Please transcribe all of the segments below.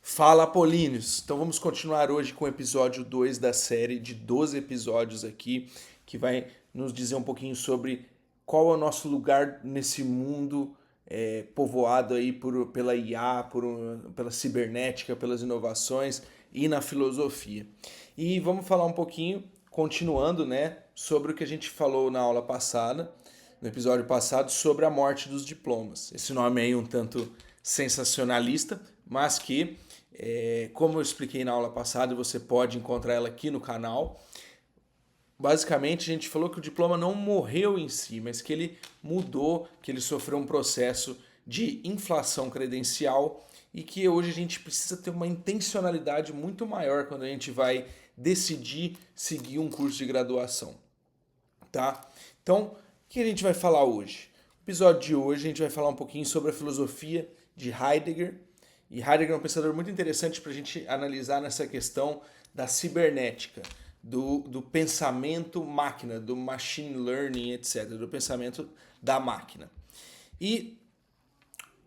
Fala, Apolíneos! Então vamos continuar hoje com o episódio 2 da série de 12 episódios aqui, que vai nos dizer um pouquinho sobre qual é o nosso lugar nesse mundo povoado aí pela IA, pela cibernética, pelas inovações e na filosofia. E vamos falar um pouquinho, continuando, né, sobre o que a gente falou na aula passada, no episódio passado, sobre a morte dos diplomas. Esse nome aí um tanto sensacionalista, mas que, como eu expliquei na aula passada, você pode encontrar ela aqui no canal. Basicamente, a gente falou que o diploma não morreu em si, mas que ele mudou, que ele sofreu um processo de inflação credencial e que hoje a gente precisa ter uma intencionalidade muito maior quando a gente vai decidir seguir um curso de graduação, tá? Então, o que a gente vai falar hoje? No episódio de hoje a gente vai falar um pouquinho sobre a filosofia de Heidegger. E Heidegger é um pensador muito interessante para a gente analisar nessa questão da cibernética, do pensamento máquina, do machine learning, etc., do pensamento da máquina. E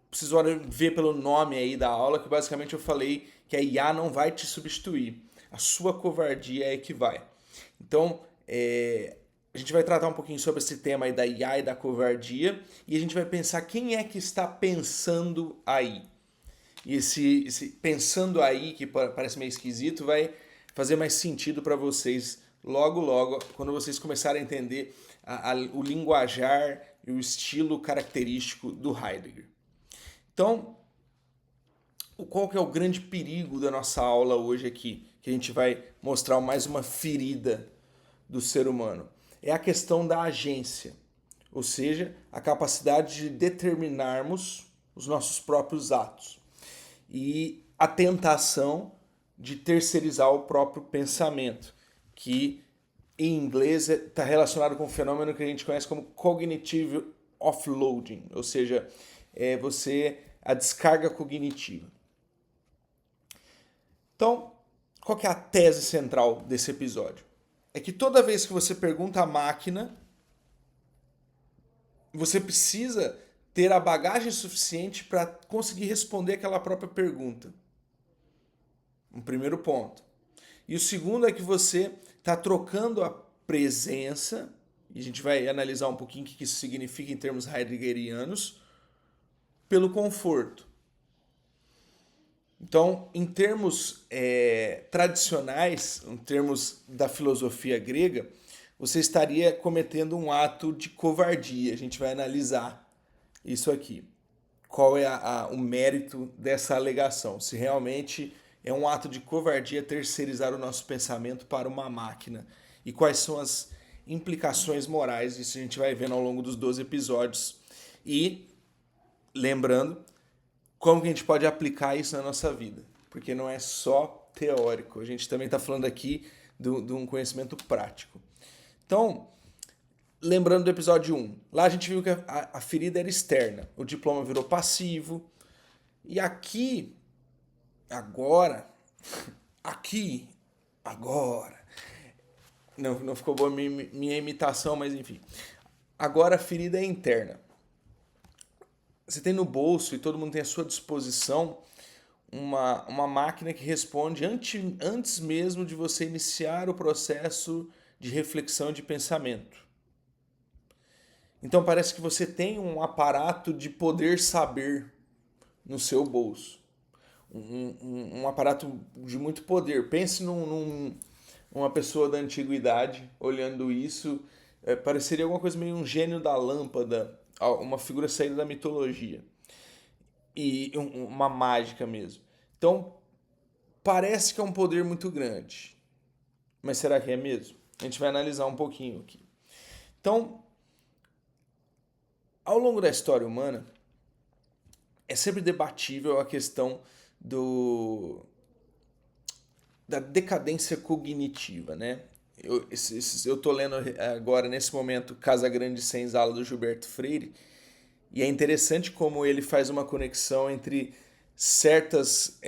preciso ver pelo nome aí da aula que basicamente eu falei que a IA não vai te substituir. A sua covardia é que vai. Então, a gente vai tratar um pouquinho sobre esse tema aí da IA e da covardia e a gente vai pensar quem é que está pensando aí. E esse pensando aí, que parece meio esquisito, vai fazer mais sentido para vocês logo, quando vocês começarem a entender o linguajar e o estilo característico do Heidegger. Então, qual que é o grande perigo da nossa aula hoje aqui? Que a gente vai mostrar mais uma ferida do ser humano. É a questão da agência, ou seja, a capacidade de determinarmos os nossos próprios atos e a tentação de terceirizar o próprio pensamento, que em inglês está relacionado com um fenômeno que a gente conhece como cognitive offloading, ou seja, a descarga cognitiva. Então, qual que é a tese central desse episódio? É que toda vez que você pergunta à máquina, você precisa ter a bagagem suficiente para conseguir responder aquela própria pergunta. Um primeiro ponto. E o segundo é que você está trocando a presença, e a gente vai analisar um pouquinho o que isso significa em termos heideggerianos, pelo conforto. Então, em termos tradicionais, em termos da filosofia grega, você estaria cometendo um ato de covardia. A gente vai analisar isso aqui. Qual é o mérito dessa alegação? Se realmente é um ato de covardia terceirizar o nosso pensamento para uma máquina. E quais são as implicações morais? Isso a gente vai vendo ao longo dos 12 episódios. E, lembrando, como que a gente pode aplicar isso na nossa vida? Porque não é só teórico, a gente também está falando aqui de um conhecimento prático. Então, lembrando do episódio 1, lá a gente viu que a ferida era externa, o diploma virou passivo, e agora, aqui, agora, não ficou boa minha imitação, mas enfim, agora a ferida é interna. Você tem no bolso e todo mundo tem à sua disposição uma máquina que responde antes mesmo de você iniciar o processo de reflexão e de pensamento. Então parece que você tem um aparato de poder saber no seu bolso. Um aparato de muito poder. Pense numa pessoa da antiguidade olhando isso. Pareceria alguma coisa meio um gênio da lâmpada, uma figura saída da mitologia. E uma mágica mesmo. Então, parece que é um poder muito grande. Mas será que é mesmo? A gente vai analisar um pouquinho aqui. Então, ao longo da história humana, é sempre debatível a questão da decadência cognitiva, né? Eu tô lendo agora, nesse momento, Casa Grande Senzala, do Gilberto Freire, e é interessante como ele faz uma conexão entre certos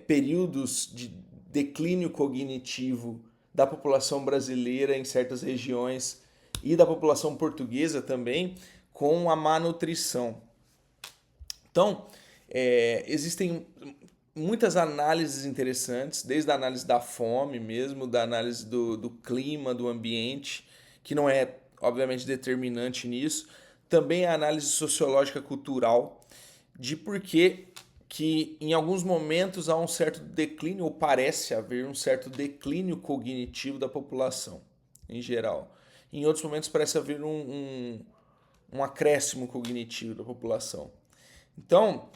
períodos de declínio cognitivo da população brasileira em certas regiões e da população portuguesa também com a má nutrição. Então, existem muitas análises interessantes, desde a análise da fome mesmo, da análise do clima, do ambiente, que não é, obviamente, determinante nisso. Também a análise sociológica cultural, de por que em alguns momentos há um certo declínio, ou parece haver um certo declínio cognitivo da população, em geral. Em outros momentos parece haver um acréscimo cognitivo da população. Então,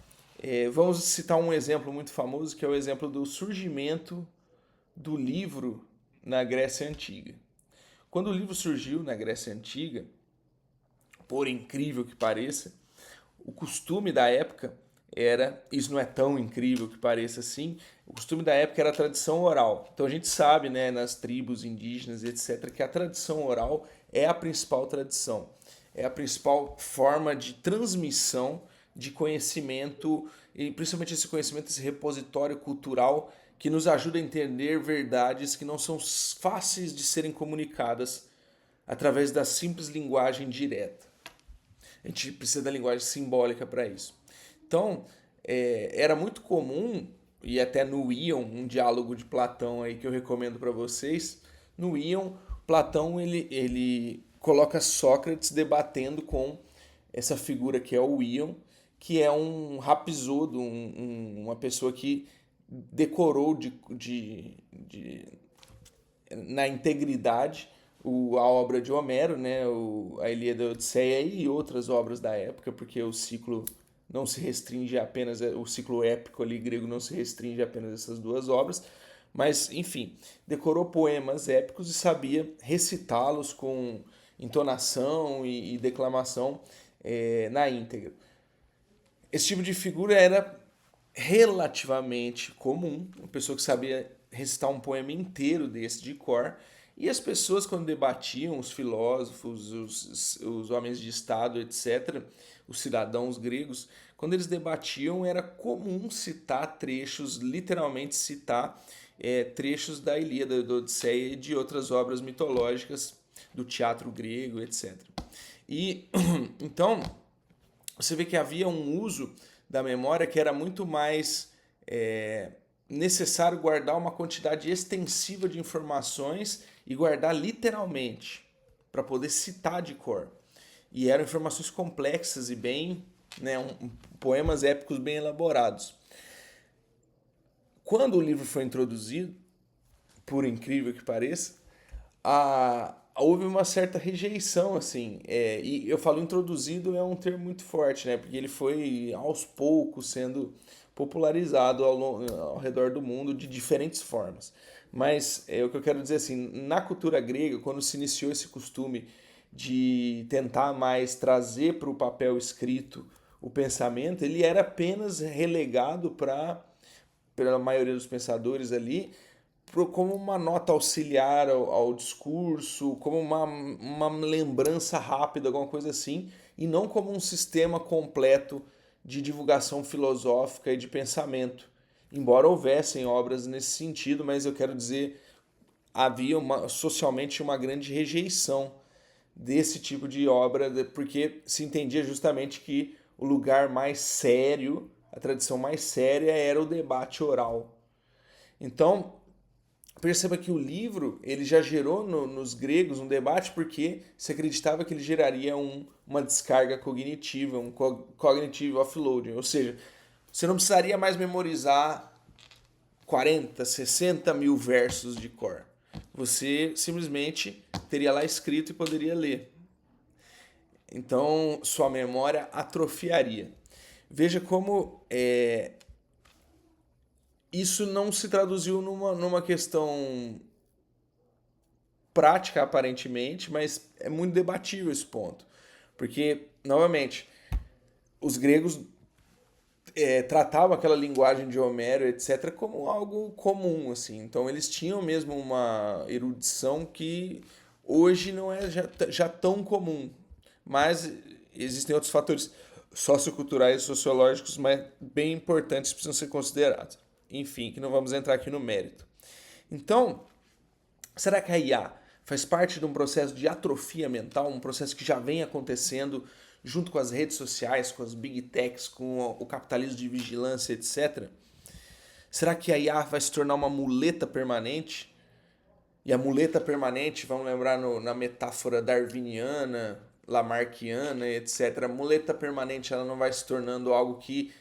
vamos citar um exemplo muito famoso, que é o exemplo do surgimento do livro na Grécia Antiga. Quando o livro surgiu na Grécia Antiga, por incrível que pareça, o costume da época era, isso não é tão incrível que pareça assim, o costume da época era a tradição oral. Então a gente sabe, né, nas tribos indígenas, etc., que a tradição oral é a principal tradição, é a principal forma de transmissão de conhecimento, e principalmente esse conhecimento, esse repositório cultural que nos ajuda a entender verdades que não são fáceis de serem comunicadas através da simples linguagem direta. A gente precisa da linguagem simbólica para isso. Então, era muito comum, e até no Ion, um diálogo de Platão aí que eu recomendo para vocês, no Ion, Platão ele coloca Sócrates debatendo com essa figura que é o Ion, que é um rapsodo, uma pessoa que decorou na integridade a obra de Homero, né, a Ilíada e a Odisseia e outras obras da época, porque o ciclo não se restringe apenas, o ciclo épico ali grego não se restringe apenas a essas duas obras, mas, enfim, decorou poemas épicos e sabia recitá-los com entonação e declamação na íntegra. Esse tipo de figura era relativamente comum, uma pessoa que sabia recitar um poema inteiro desse de cor, e as pessoas, quando debatiam, os filósofos, os homens de Estado, etc., os cidadãos gregos, quando eles debatiam, era comum citar trechos, literalmente citar trechos da Ilíada, da Odisseia e de outras obras mitológicas do teatro grego, etc. E então você vê que havia um uso da memória que era muito mais necessário guardar uma quantidade extensiva de informações e guardar literalmente para poder citar de cor. E eram informações complexas e bem, né, poemas épicos bem elaborados. Quando o livro foi introduzido, por incrível que pareça, houve uma certa rejeição, assim. E eu falo introduzido é um termo muito forte, né? Porque ele foi aos poucos sendo popularizado ao redor do mundo de diferentes formas. Mas o que eu quero dizer assim, na cultura grega, quando se iniciou esse costume de tentar mais trazer para o papel escrito o pensamento, ele era apenas relegado pela maioria dos pensadores ali, como uma nota auxiliar ao discurso, como uma lembrança rápida, alguma coisa assim, e não como um sistema completo de divulgação filosófica e de pensamento. Embora houvessem obras nesse sentido, mas eu quero dizer, havia socialmente uma grande rejeição desse tipo de obra, porque se entendia justamente que o lugar mais sério, a tradição mais séria era o debate oral. Então, perceba que o livro ele já gerou nos gregos um debate porque se acreditava que ele geraria uma descarga cognitiva, um cognitive offloading, ou seja, você não precisaria mais memorizar 40, 60 mil versos de cor. Você simplesmente teria lá escrito e poderia ler. Então, sua memória atrofiaria. Veja como isso não se traduziu numa questão prática, aparentemente, mas é muito debatível esse ponto. Porque, novamente, os gregos tratavam aquela linguagem de Homero, etc., como algo comum, assim. Então, eles tinham mesmo uma erudição que hoje não é já tão comum. Mas existem outros fatores socioculturais e sociológicos mas bem importantes que precisam ser considerados. Enfim, que não vamos entrar aqui no mérito. Então, será que a IA faz parte de um processo de atrofia mental, um processo que já vem acontecendo junto com as redes sociais, com as big techs, com o capitalismo de vigilância, etc.? Será que a IA vai se tornar uma muleta permanente? E a muleta permanente, vamos lembrar na metáfora darwiniana, lamarckiana, etc. A muleta permanente ela não vai se tornando algo que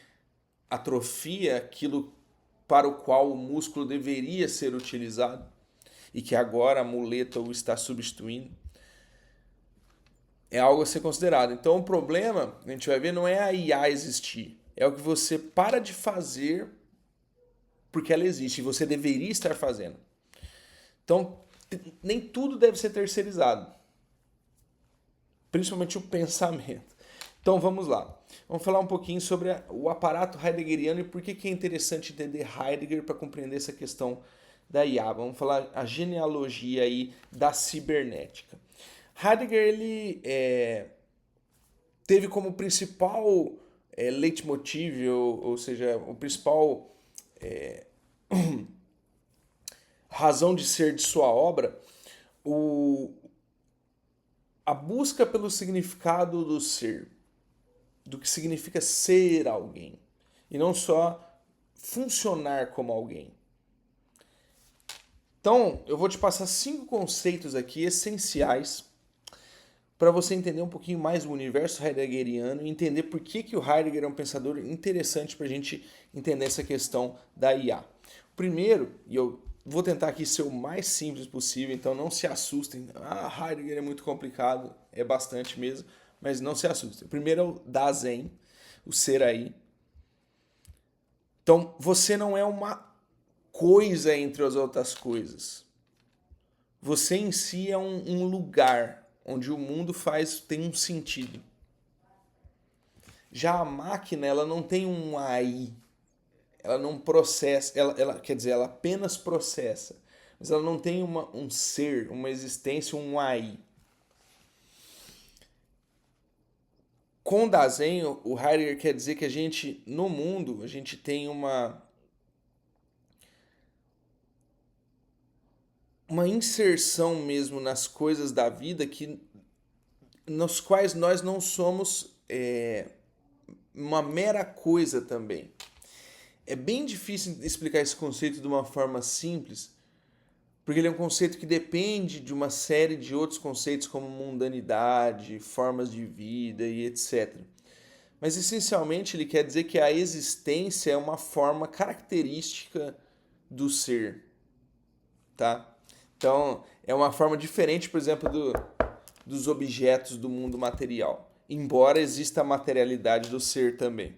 atrofia aquilo para o qual o músculo deveria ser utilizado e que agora a muleta o está substituindo. É algo a ser considerado. Então o problema, a gente vai ver, não é a IA existir. É o que você para de fazer porque ela existe e você deveria estar fazendo. Então, nem tudo deve ser terceirizado. Principalmente o pensamento. Então vamos lá. Vamos falar um pouquinho sobre o aparato heideggeriano e por que é interessante entender Heidegger para compreender essa questão da IA. Vamos falar a genealogia aí da cibernética. Heidegger ele teve como principal leitmotiv, ou seja, o principal razão de ser de sua obra, a busca pelo significado do ser, do que significa ser alguém, e não só funcionar como alguém. Então, eu vou te passar 5 conceitos aqui essenciais para você entender um pouquinho mais do universo heideggeriano e entender por que o Heidegger é um pensador interessante para a gente entender essa questão da IA. O primeiro, e eu vou tentar aqui ser o mais simples possível, então não se assustem. Heidegger é muito complicado, é bastante mesmo, mas não se assustem. O primeiro é o Dasein, o ser aí. Então, você não é uma coisa entre as outras coisas. Você em si é um lugar onde o mundo tem um sentido. Já a máquina, ela não tem um AI. Ela não processa, quer dizer, ela apenas processa. Mas ela não tem um ser, uma existência, um AI. Com Dasein, o Heidegger quer dizer que a gente, no mundo, a gente tem uma inserção mesmo nas coisas da vida nos quais nós não somos uma mera coisa também. É bem difícil explicar esse conceito de uma forma simples, porque ele é um conceito que depende de uma série de outros conceitos como mundanidade, formas de vida e etc. Mas essencialmente ele quer dizer que a existência é uma forma característica do ser, tá? Então, é uma forma diferente, por exemplo, dos objetos do mundo material, embora exista a materialidade do ser também.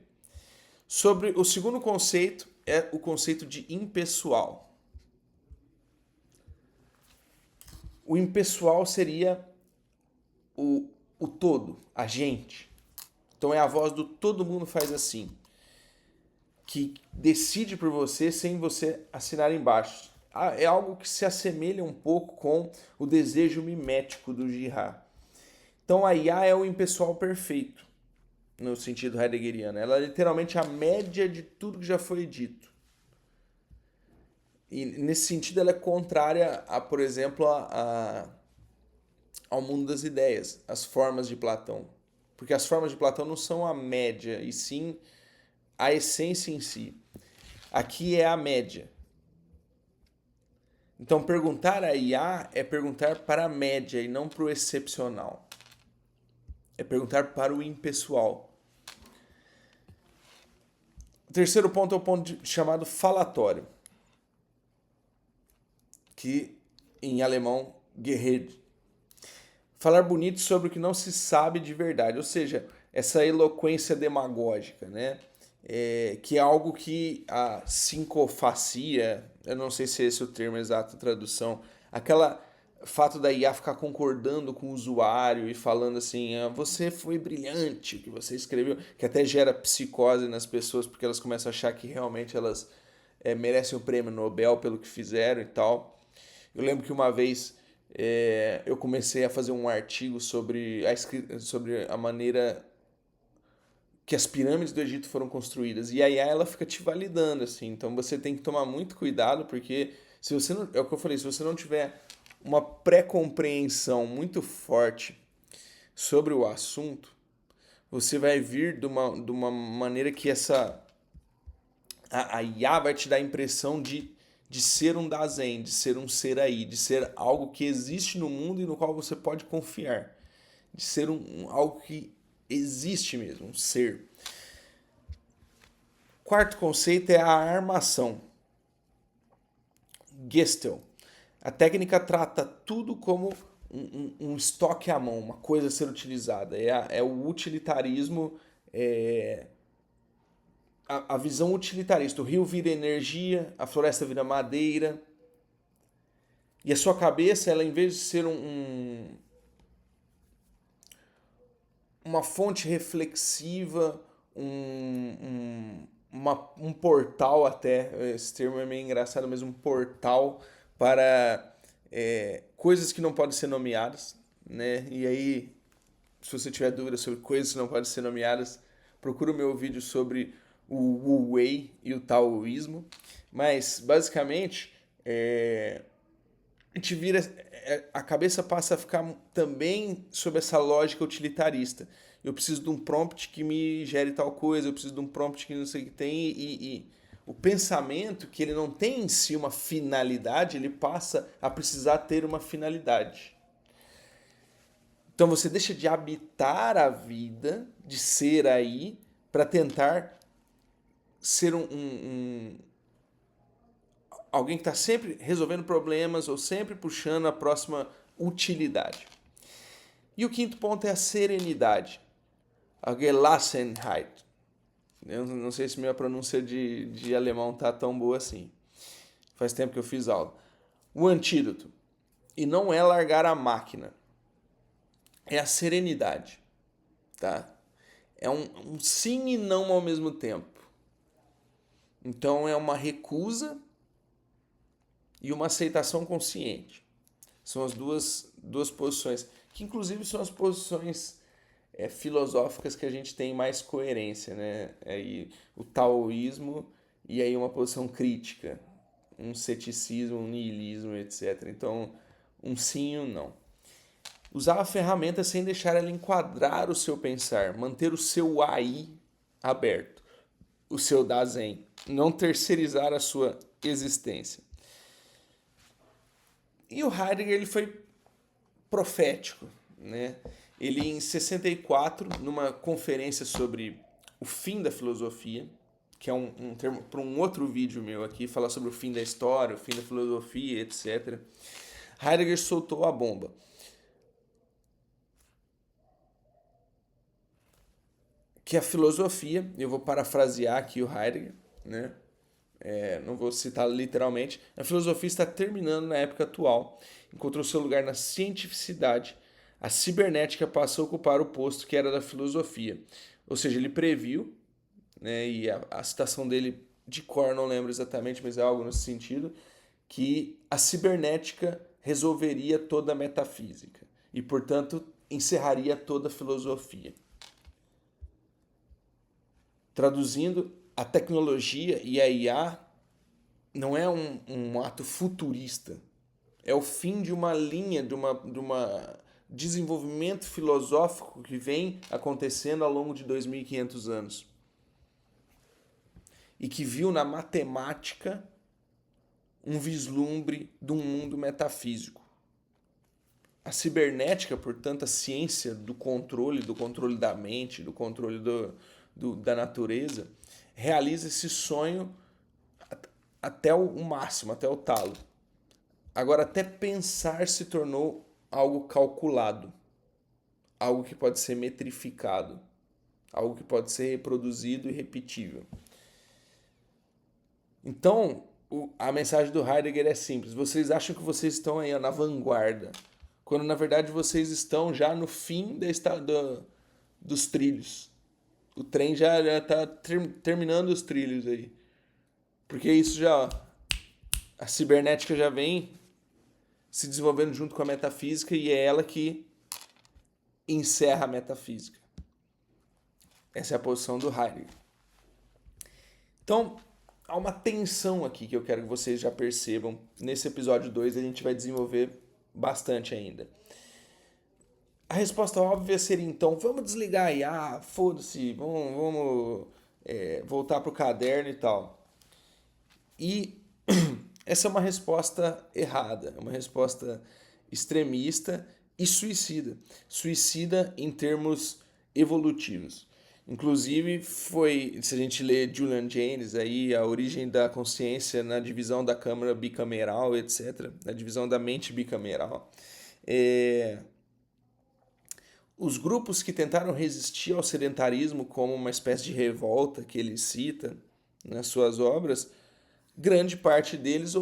Sobre o segundo conceito é o conceito de impessoal. O impessoal seria o todo, a gente. Então é a voz do todo mundo faz assim, que decide por você sem você assinar embaixo. É algo que se assemelha um pouco com o desejo mimético do Girard. Então a IA é o impessoal perfeito, no sentido heideggeriano. Ela é literalmente a média de tudo que já foi dito. E nesse sentido ela é contrária a, por exemplo, ao mundo das ideias, às formas de Platão. Porque as formas de Platão não são a média, e sim a essência em si. Aqui é a média. Então perguntar a IA é perguntar para a média e não para o excepcional. É perguntar para o impessoal. O terceiro ponto é o ponto chamado falatório, que em alemão Gerede. Falar bonito sobre o que não se sabe de verdade, ou seja, essa eloquência demagógica, né? Que é algo que a sincofacia, eu não sei se é esse o termo exato, a tradução, aquela fato da IA ficar concordando com o usuário e falando assim, você foi brilhante o que você escreveu, que até gera psicose nas pessoas porque elas começam a achar que realmente elas merecem o prêmio Nobel pelo que fizeram e tal. Eu lembro que uma vez eu comecei a fazer um artigo sobre a maneira que as pirâmides do Egito foram construídas. E a IA ela fica te validando, assim. Então você tem que tomar muito cuidado, porque se você não, é o que eu falei, se você não tiver uma pré-compreensão muito forte sobre o assunto, você vai vir de uma maneira que A IA vai te dar a impressão de ser um Dasein, de ser um ser aí, de ser algo que existe no mundo e no qual você pode confiar. De ser algo que existe mesmo, um ser. Quarto conceito é a armação. Gestalt. A técnica trata tudo como um estoque à mão, uma coisa a ser utilizada. É o utilitarismo, a visão utilitarista. O rio vira energia, a floresta vira madeira. E a sua cabeça, ela, em vez de ser uma fonte reflexiva, um portal até, esse termo é meio engraçado, mas um portal para coisas que não podem ser nomeadas, né? E aí, se você tiver dúvidas sobre coisas que não podem ser nomeadas, procura o meu vídeo sobre o Wu Wei e o taoísmo. Mas, basicamente, a gente vira, a cabeça passa a ficar também sob essa lógica utilitarista. Eu preciso de um prompt que me gere tal coisa, eu preciso de um prompt que não sei o que tem, e o pensamento, que ele não tem em si uma finalidade, ele passa a precisar ter uma finalidade. Então você deixa de habitar a vida, de ser aí, para tentar ser alguém que está sempre resolvendo problemas ou sempre puxando a próxima utilidade. E o quinto ponto é a serenidade, a Gelassenheit. Eu não sei se minha pronúncia de alemão tá tão boa assim. Faz tempo que eu fiz aula. O antídoto, e não é largar a máquina, é a serenidade, tá? É um sim e não ao mesmo tempo. Então é uma recusa e uma aceitação consciente. São as duas posições, que inclusive são as posições filosóficas que a gente tem mais coerência, né? Aí, o taoísmo e aí uma posição crítica, um ceticismo, um niilismo, etc. Então, um sim e um não. Usar a ferramenta sem deixar ela enquadrar o seu pensar, manter o seu aí aberto, o seu Dasein, não terceirizar a sua existência. E o Heidegger, ele foi profético, né? Ele, em 64, numa conferência sobre o fim da filosofia, que é um termo para um outro vídeo meu aqui, falar sobre o fim da história, o fim da filosofia, etc. Heidegger soltou a bomba. Que a filosofia, eu vou parafrasear aqui o Heidegger, né? Não vou citar literalmente, a filosofia está terminando na época atual, encontrou seu lugar na cientificidade, a cibernética passou a ocupar o posto que era da filosofia. Ou seja, ele previu, né, e a citação dele de cor não lembro exatamente, mas é algo nesse sentido, que a cibernética resolveria toda a metafísica e, portanto, encerraria toda a filosofia. Traduzindo, a tecnologia e a IA não é um ato futurista. É o fim de uma linha, de uma desenvolvimento filosófico que vem acontecendo ao longo de 2.500 anos. E que viu na matemática um vislumbre de um mundo metafísico. A cibernética, portanto, a ciência do controle da mente, do controle da natureza, realiza esse sonho até o máximo, até o talo. Agora, até pensar se tornou algo calculado, algo que pode ser metrificado, algo que pode ser reproduzido e repetível. Então, a mensagem do Heidegger é simples. Vocês acham que vocês estão aí na vanguarda, quando na verdade vocês estão já no fim dos trilhos. O trem já está terminando os trilhos aí. Porque isso já... A cibernética já vem se desenvolvendo junto com a metafísica e é ela que encerra a metafísica. Essa é a posição do Heidegger. Então, há uma tensão aqui que eu quero que vocês já percebam. Nesse episódio 2 a gente vai desenvolver bastante ainda. A resposta óbvia seria então, vamos desligar a IA, foda-se, vamos voltar pro caderno e tal. E essa é uma resposta errada, é uma resposta extremista e suicida. Suicida em termos evolutivos. Inclusive, se a gente lê Julian Jaynes, aí, A Origem da Consciência na divisão da Câmara Bicameral, etc., na divisão da mente bicameral, os grupos que tentaram resistir ao sedentarismo como uma espécie de revolta que ele cita nas suas obras, grande parte deles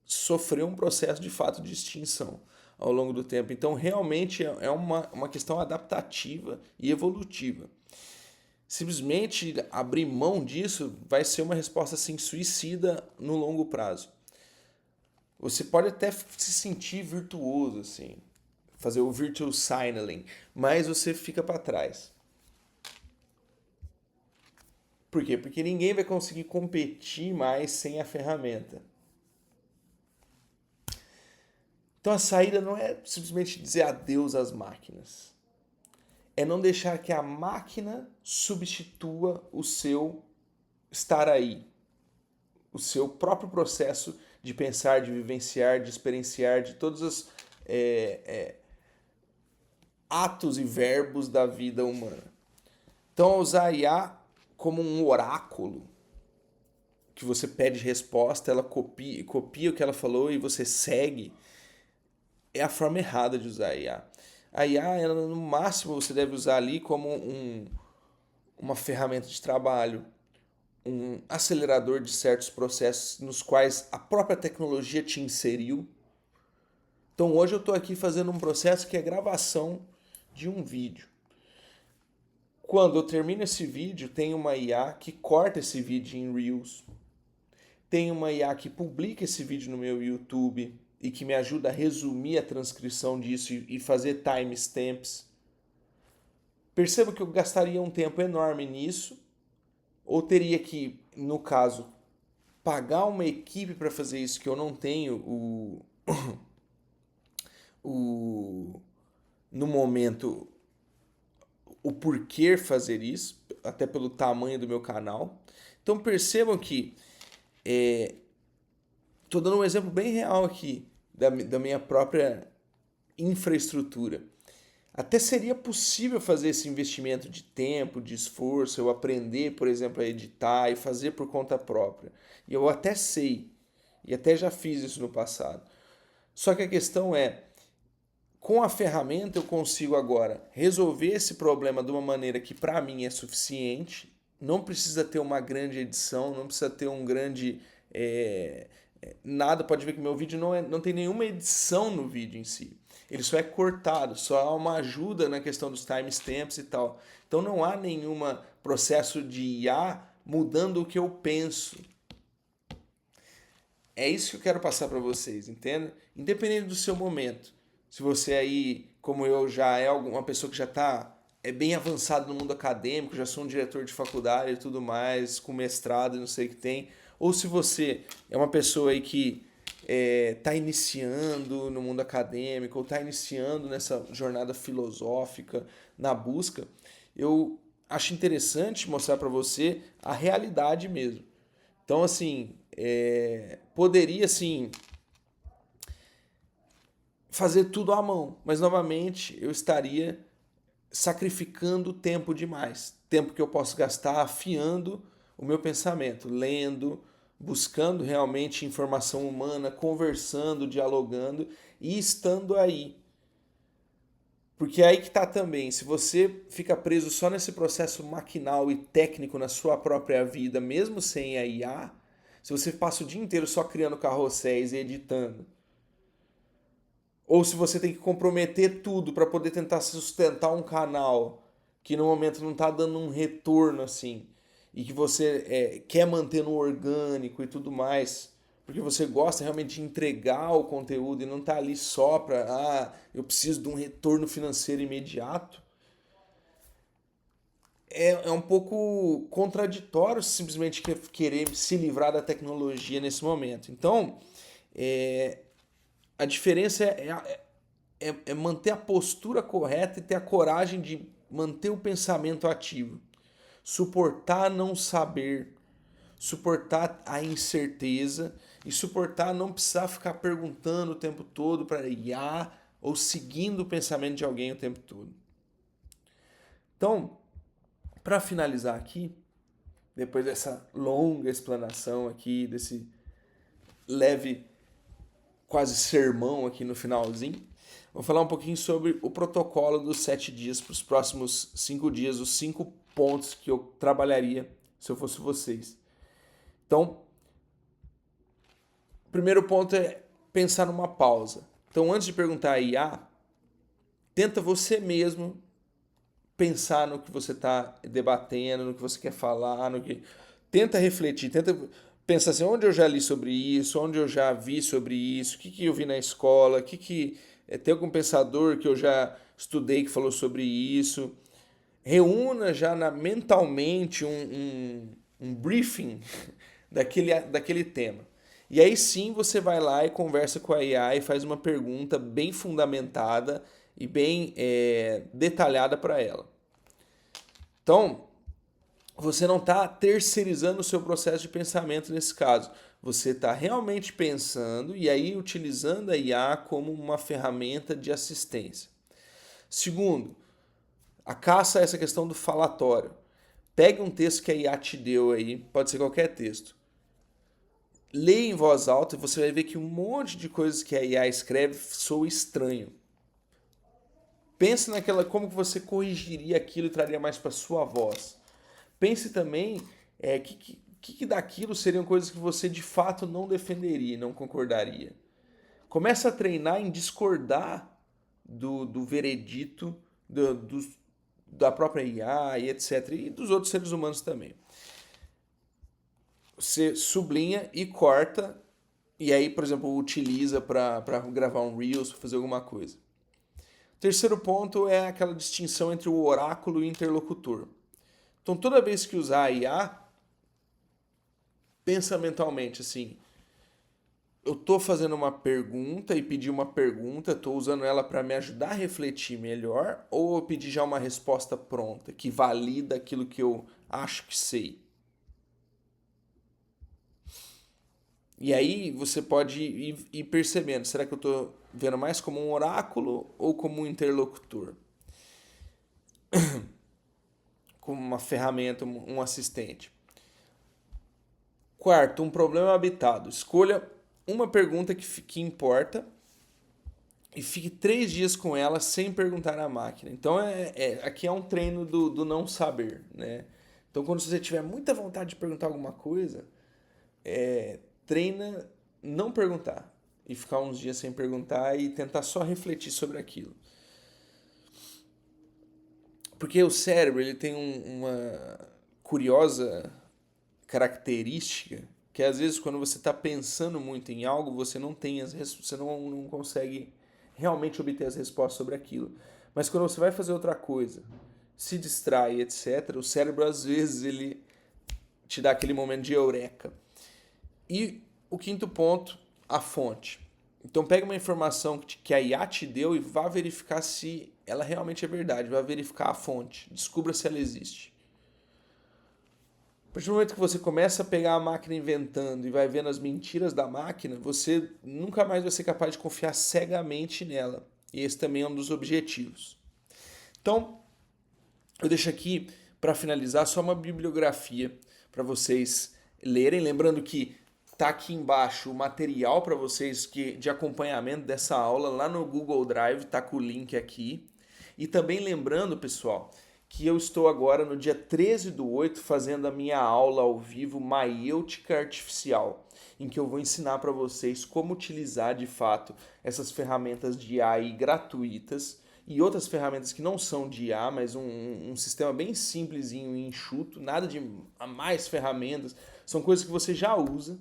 sofreu um processo de fato de extinção ao longo do tempo. Então, realmente é uma questão adaptativa e evolutiva. Simplesmente abrir mão disso vai ser uma resposta assim, suicida no longo prazo. Você pode até se sentir virtuoso, assim, fazer o virtual signaling, mas você fica para trás. Por quê? Porque ninguém vai conseguir competir mais sem a ferramenta. Então a saída não é simplesmente dizer adeus às máquinas. É não deixar que a máquina substitua o seu estar aí, o seu próprio processo de pensar, de vivenciar, de experienciar, de todos os atos e verbos da vida humana. Então, usar a IA como um oráculo, que você pede resposta, ela copia o que ela falou e você segue, é a forma errada de usar a IA. A IA, ela, no máximo, você deve usar ali como uma ferramenta de trabalho, um acelerador de certos processos nos quais a própria tecnologia te inseriu. Então hoje eu estou aqui fazendo um processo que é gravação de um vídeo. Quando eu termino esse vídeo, tem uma IA que corta esse vídeo em Reels. Tem uma IA que publica esse vídeo no meu YouTube e que me ajuda a resumir a transcrição disso e fazer timestamps. Perceba que eu gastaria um tempo enorme nisso, ou teria que, no caso, pagar uma equipe para fazer isso, que eu não tenho no momento o porquê fazer isso, até pelo tamanho do meu canal. Então percebam que estou dando um exemplo bem real aqui da minha própria infraestrutura. Até seria possível fazer esse investimento de tempo, de esforço, eu aprender, por exemplo, a editar e fazer por conta própria. E eu até sei, e até já fiz isso no passado. Só que a questão é, com a ferramenta eu consigo agora resolver esse problema de uma maneira que para mim é suficiente, não precisa ter uma grande edição, não precisa ter um grande... nada, pode ver que meu vídeo não tem nenhuma edição no vídeo em si. Ele só é cortado, só há uma ajuda na questão dos timestamps e tal. Então não há nenhum processo de IA mudando o que eu penso. É isso que eu quero passar para vocês, entende? Independente do seu momento. Se você aí, como eu, já é uma pessoa que já está bem avançado no mundo acadêmico, já sou um diretor de faculdade e tudo mais, com mestrado e não sei o que tem, ou se você é uma pessoa aí que está iniciando no mundo acadêmico, ou está iniciando nessa jornada filosófica, na busca, eu acho interessante mostrar para você a realidade mesmo. Então, assim, poderia, assim, fazer tudo à mão, mas, novamente, eu estaria sacrificando tempo demais. Tempo que eu posso gastar afiando o meu pensamento, lendo, buscando realmente informação humana, conversando, dialogando e estando aí. Porque é aí que está também, se você fica preso só nesse processo maquinal e técnico na sua própria vida, mesmo sem a IA, se você passa o dia inteiro só criando carrosséis e editando, ou se você tem que comprometer tudo para poder tentar sustentar um canal que no momento não está dando um retorno assim, e que você quer manter no orgânico e tudo mais, porque você gosta realmente de entregar o conteúdo e não tá ali só para, eu preciso de um retorno financeiro imediato, é um pouco contraditório simplesmente querer se livrar da tecnologia nesse momento. Então, a diferença é manter a postura correta e ter a coragem de manter o pensamento ativo. Suportar não saber, suportar a incerteza e suportar não precisar ficar perguntando o tempo todo para IA ou seguindo o pensamento de alguém o tempo todo. Então, para finalizar aqui, depois dessa longa explanação aqui, desse leve quase sermão aqui no finalzinho, vou falar um pouquinho sobre o protocolo dos 7 dias para os próximos 5 dias, os 5 pontos que eu trabalharia se eu fosse vocês. Então, o primeiro ponto é pensar numa pausa. Então, antes de perguntar a IA, tenta você mesmo pensar no que você está debatendo, no que você quer falar, tenta refletir, tenta pensar assim, onde eu já li sobre isso, onde eu já vi sobre isso, o que eu vi na escola, tem algum pensador que eu já estudei que falou sobre isso. Reúna já mentalmente um briefing daquele tema. E aí sim você vai lá e conversa com a IA e faz uma pergunta bem fundamentada e bem detalhada para ela. Então, você não está terceirizando o seu processo de pensamento nesse caso. Você está realmente pensando e aí utilizando a IA como uma ferramenta de assistência. Segundo, a caça a essa questão do falatório. Pegue um texto que a IA te deu aí, pode ser qualquer texto. Leia em voz alta e você vai ver que um monte de coisas que a IA escreve soa estranho. Pense como que você corrigiria aquilo e traria mais para sua voz. Pense também que daquilo seriam coisas que você de fato não defenderia, não concordaria. Comece a treinar em discordar do veredito da própria IA e etc. E dos outros seres humanos também. Você sublinha e corta, e aí, por exemplo, utiliza para gravar um Reels, para fazer alguma coisa. Terceiro ponto é aquela distinção entre o oráculo e o interlocutor. Então, toda vez que usar a IA, pensa mentalmente assim, eu estou fazendo uma pergunta e pedi uma pergunta, estou usando ela para me ajudar a refletir melhor, ou eu pedi já uma resposta pronta, que valida aquilo que eu acho que sei. E aí você pode ir percebendo, será que eu estou vendo mais como um oráculo ou como um interlocutor? Como uma ferramenta, um assistente. Quarto, um problema habitado. Escolha uma pergunta que importa e fique 3 dias com ela sem perguntar à máquina. Então, aqui é um treino do não saber, né? Então, quando você tiver muita vontade de perguntar alguma coisa, treina não perguntar e ficar uns dias sem perguntar e tentar só refletir sobre aquilo. Porque o cérebro ele tem uma curiosa característica que às vezes quando você está pensando muito em algo, você não não consegue realmente obter as respostas sobre aquilo. Mas quando você vai fazer outra coisa, se distrai, etc., o cérebro às vezes ele te dá aquele momento de eureka. E o quinto ponto, a fonte. Então pega uma informação que a IA te deu e vá verificar se ela realmente é verdade, vá verificar a fonte, descubra se ela existe. A partir do momento que você começa a pegar a máquina inventando e vai vendo as mentiras da máquina, você nunca mais vai ser capaz de confiar cegamente nela. E esse também é um dos objetivos. Então, eu deixo aqui, para finalizar, só uma bibliografia para vocês lerem. Lembrando que está aqui embaixo o material para vocês de acompanhamento dessa aula lá no Google Drive, está com o link aqui. E também lembrando, pessoal, que eu estou agora no dia 13/8 fazendo a minha aula ao vivo Maiêutica Artificial, em que eu vou ensinar para vocês como utilizar de fato essas ferramentas de AI gratuitas e outras ferramentas que não são de IA, mas um sistema bem simplesinho e enxuto, nada de mais ferramentas, são coisas que você já usa,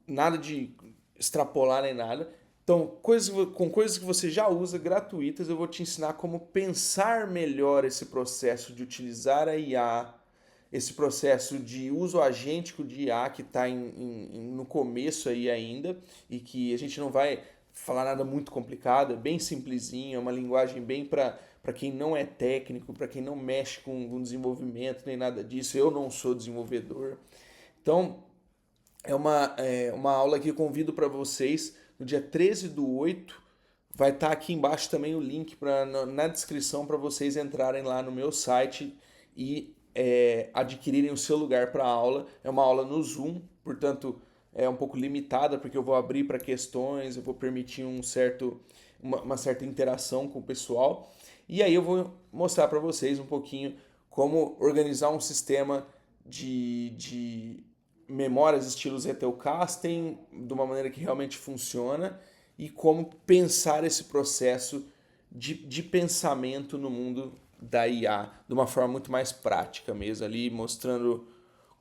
nada de extrapolar nem nada. Então, com coisas que você já usa, gratuitas, eu vou te ensinar como pensar melhor esse processo de utilizar a IA, esse processo de uso agêntico de IA que está no começo aí ainda e que a gente não vai falar nada muito complicado, é bem simplesinho, é uma linguagem bem para quem não é técnico, para quem não mexe com desenvolvimento, nem nada disso. Eu não sou desenvolvedor. Então, é uma aula que eu convido para vocês no dia 13/8. Vai estar aqui embaixo também o link na descrição para vocês entrarem lá no meu site e adquirirem o seu lugar para a aula. É uma aula no Zoom, portanto é um pouco limitada, porque eu vou abrir para questões, eu vou permitir uma certa interação com o pessoal. E aí eu vou mostrar para vocês um pouquinho como organizar um sistema de memórias estilo Zettelkasten de uma maneira que realmente funciona e como pensar esse processo de pensamento no mundo da IA de uma forma muito mais prática mesmo, ali mostrando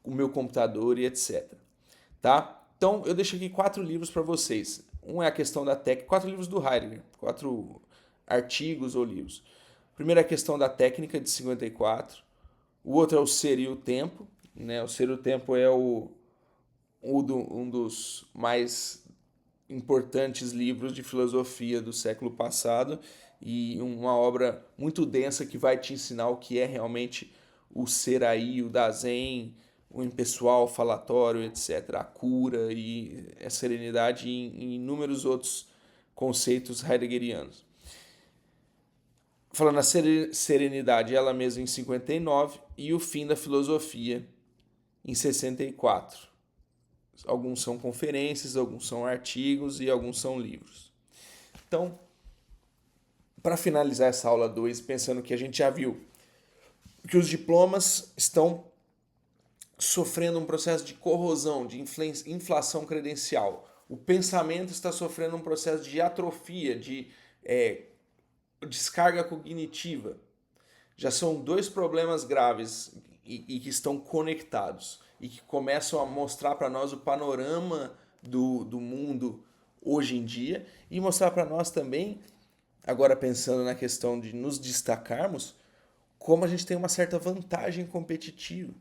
o meu computador e etc. Tá? Então eu deixo aqui 4 livros para vocês. Um é a questão da técnica, 4 livros do Heidegger, 4 artigos ou livros. Primeiro é a questão da técnica de 54. O outro é o Ser e o Tempo. Né? O Ser e o Tempo é um dos mais importantes livros de filosofia do século passado e uma obra muito densa que vai te ensinar o que é realmente o ser aí, o Dasein, o impessoal, o falatório, etc., a cura e a serenidade em inúmeros outros conceitos heideggerianos. Falando a serenidade, ela mesma em 59 e o fim da filosofia em 64. Alguns são conferências, alguns são artigos e alguns são livros. Então, para finalizar essa aula 2, pensando que a gente já viu que os diplomas estão sofrendo um processo de corrosão, de inflação credencial. O pensamento está sofrendo um processo de atrofia, de descarga cognitiva. Já são 2 problemas graves e que estão conectados e que começam a mostrar para nós o panorama do mundo hoje em dia e mostrar para nós também, agora pensando na questão de nos destacarmos, como a gente tem uma certa vantagem competitiva.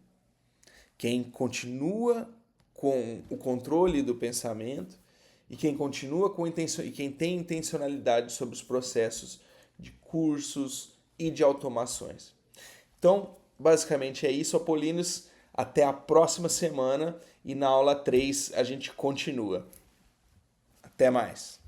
Quem continua com o controle do pensamento e quem continua e quem tem intencionalidade sobre os processos de cursos e de automações. Então, basicamente é isso, Apolinos. Até a próxima semana e na aula 3 a gente continua. Até mais!